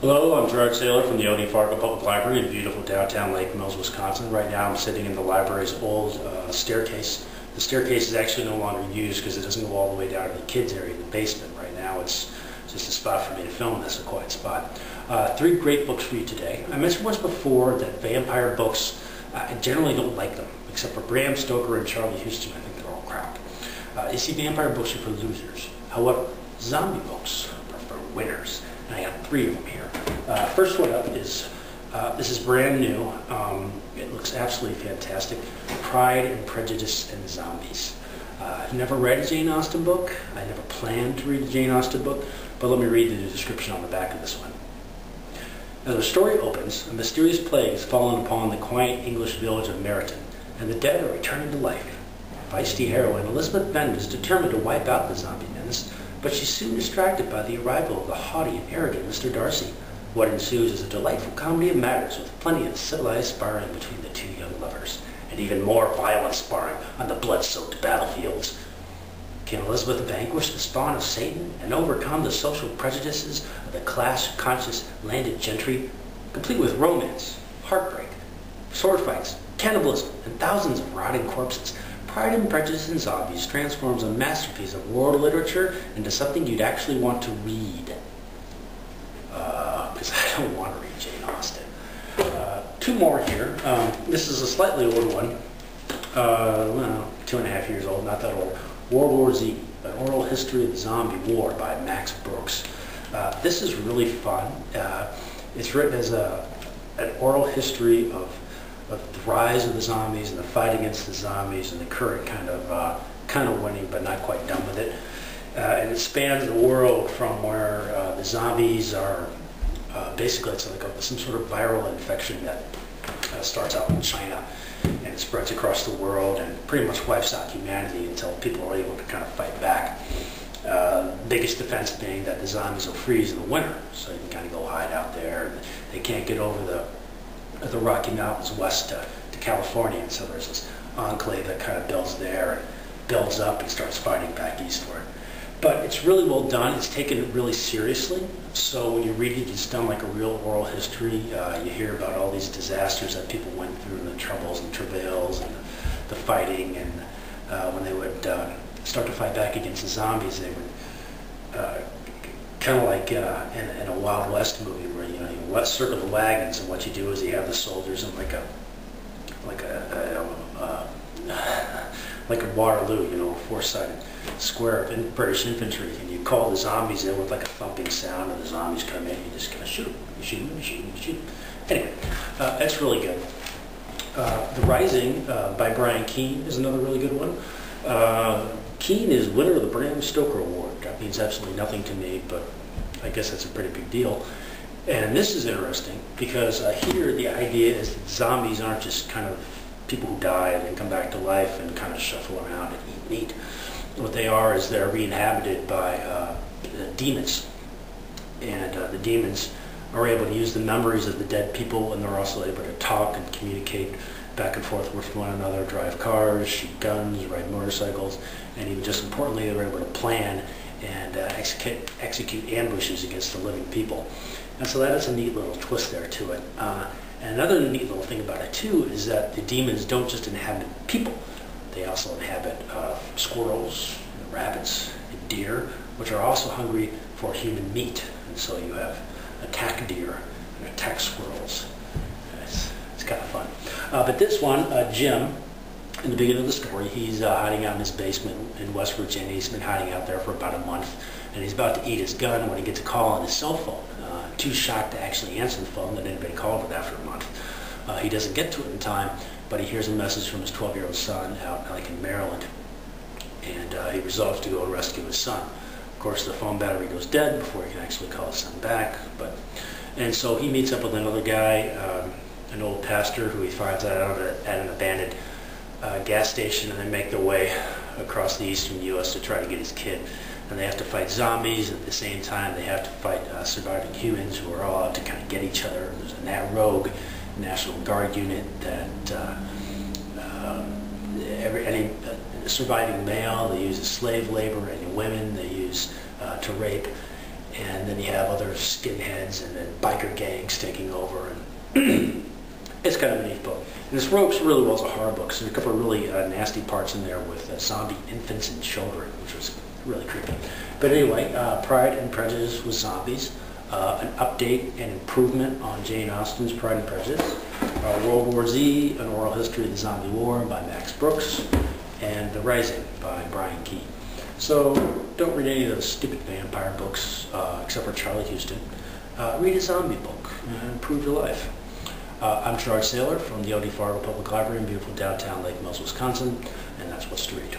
Hello, I'm Gerard Saylor from the O.D. Fargo Public Library in beautiful downtown Lake Mills, Wisconsin. Right now I'm sitting in the library's old staircase. The staircase is actually no longer used because it doesn't go all the way down to the kids' area in the basement. Right now it's just a spot for me to film. That's a quiet spot. Three great books for you today. I mentioned once before that vampire books, I generally don't like them, except for Bram Stoker and Charlie Houston. I think they're all crap. You see, vampire books are for losers. However, zombie books are for winners. And I got three of them here. First one up is, this is brand new. It looks absolutely fantastic. Pride and Prejudice and Zombies. I've never read a Jane Austen book. I never planned to read a Jane Austen book, but let me read the description on the back of this one. As the story opens, a mysterious plague has fallen upon the quiet English village of Meryton, and the dead are returning to life. Feisty heroine Elizabeth Bennet is determined to wipe out the zombie menace, but she's soon distracted by the arrival of the haughty and arrogant Mr. Darcy. What ensues is a delightful comedy of matters with plenty of civilized sparring between the two young lovers, and even more violent sparring on the blood-soaked battlefields. Can Elizabeth vanquish the spawn of Satan and overcome the social prejudices of the class-conscious landed gentry, complete with romance, heartbreak, sword fights, cannibalism, and thousands of rotting corpses? Pride and Prejudice and Zombies transforms a masterpiece of world literature into something you'd actually want to read. Because I don't want to read Jane Austen. Two more here. This is a slightly older one. Well, 2.5 years old, not that old. World War Z, An Oral History of the Zombie War by Max Brooks. This is really fun. It's written as an oral history of the rise of the zombies and the fight against the zombies and the current kind of winning but not quite done with it. And it spans the world from where the zombies are basically it's like some sort of viral infection that starts out in China and it spreads across the world and pretty much wipes out humanity until people are able to kind of fight back. Biggest defense being that the zombies will freeze in the winter, so you can kind of go hide out there. They can't get over the Rocky Mountains west to California, and so there's this enclave that kind of builds there and builds up and starts fighting back eastward. But it's really well done. It's taken really seriously. So when you read it, it's done like a real oral history. You hear about all these disasters that people went through and the troubles and travails and the fighting. And when they would start to fight back against the zombies, they would kind of like in a Wild West movie where you circle the wagons, and what you do is you have the soldiers in like a Waterloo, a four-sided square of British infantry, and you call the zombies in with like a thumping sound, and the zombies come in, and you just kind of shoot them, you shoot them, you shoot them, you shoot them. Anyway, that's really good. The Rising by Brian Keene is another really good one. Keene is winner of the Bram Stoker Award. That means absolutely nothing to me, but I guess that's a pretty big deal. And this is interesting because here the idea is that zombies aren't just kind of people who die and then come back to life and kind of shuffle around and eat meat. What they are is they're re-inhabited by demons. And the demons are able to use the memories of the dead people, and they're also able to talk and communicate back and forth with one another, drive cars, shoot guns, ride motorcycles, and even just importantly, they're able to plan and execute ambushes against the living people. And so that is a neat little twist there to it. And another neat little thing about it too is that the demons don't just inhabit people. They also inhabit squirrels, and rabbits, and deer, which are also hungry for human meat. And so you have attack deer and attack squirrels. It's kind of fun. But this one, Jim, in the beginning of the story, he's hiding out in his basement in West Virginia. He's been hiding out there for about a month, and he's about to eat his gun when he gets a call on his cell phone. Too shocked to actually answer the phone that anybody called it after a month. He doesn't get to it in time, but he hears a message from his 12-year-old son out like in Maryland, and he resolves to go rescue his son. Of course, the phone battery goes dead before he can actually call his son back. And so he meets up with another guy, an old pastor, who he finds out at an abandoned gas station, and they make their way across the eastern U.S. to try to get his kid. And they have to fight zombies, at the same time they have to fight surviving humans who are all out to kind of get each other. There's a rogue National Guard unit that any surviving male they use as slave labor, any women they use to rape. and then you have other skinheads and then biker gangs taking over, and it's kind of a neat book. And this really was a horror book, so there's a couple of really nasty parts in there with zombie infants and children, which was really creepy. But anyway, Pride and Prejudice with zombies, an update and improvement on Jane Austen's Pride and Prejudice, World War Z, an oral history of the zombie war by Max Brooks, and The Rising by Brian Keene. So don't read any of those stupid vampire books, except for Charlie Houston. Read a zombie book and improve your life. I'm Gerard Saylor from the LD Fargo Public Library in beautiful downtown Lake Mills, Wisconsin, and that's what's to read.